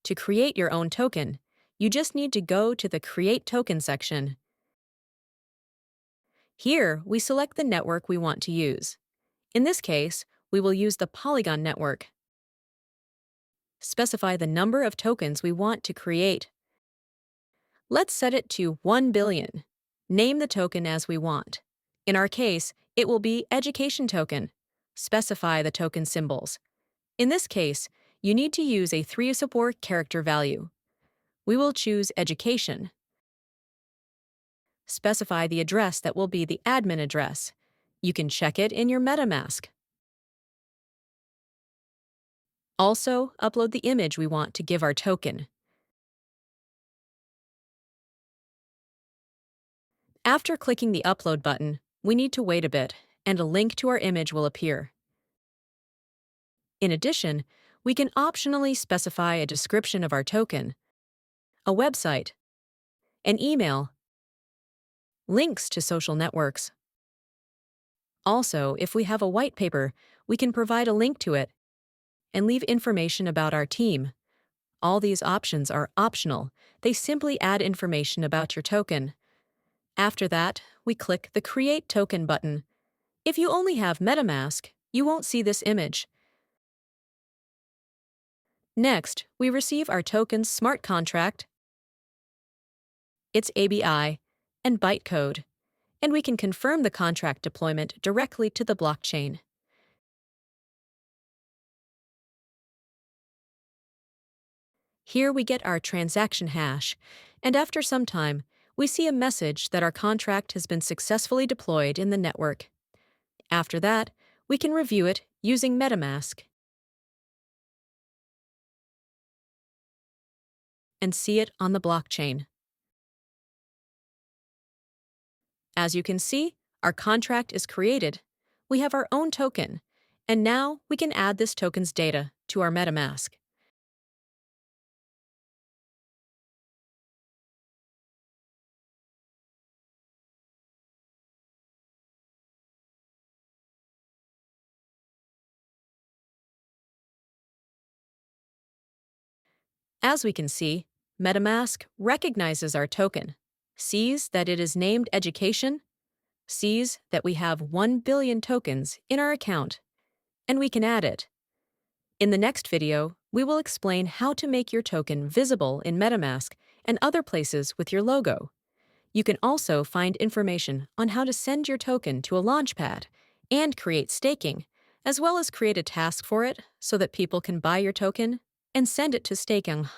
To create your own token, you just need to go to the Create Token section. Here, we select the network we want to use. In this case, we will use the Polygon network. Specify the number of tokens we want to create. Let's set it to 1 billion. Name the token as we want. In our case, it will be Education Token. Specify the token symbols. In this case, you need to use a 3-support character value. We will choose Education. Specify the address that will be the admin address. You can check it in your MetaMask. Also, upload the image we want to give our token. After clicking the Upload button, we need to wait a bit, and a link to our image will appear. In addition, we can optionally specify a description of our token, a website, an email, links to social networks. Also, if we have a white paper, we can provide a link to it and leave information about our team. All these options are optional. They simply add information about your token. After that, we click the Create Token button. If you only have MetaMask, you won't see this image. Next, we receive our token's smart contract, its ABI, and bytecode, and we can confirm the contract deployment directly to the blockchain. Here we get our transaction hash, and after some time, we see a message that our contract has been successfully deployed in the network. After that, we can review it using MetaMask and see it on the blockchain. As you can see, our contract is created. We have our own token, and now we can add this token's data to our MetaMask. As we can see, MetaMask recognizes our token, sees that it is named Education, sees that we have 1 billion tokens in our account, and we can add it. In the next video, we will explain how to make your token visible in MetaMask and other places with your logo. You can also find information on how to send your token to a launchpad and create staking, as well as create a task for it so that people can buy your token and send it to staking.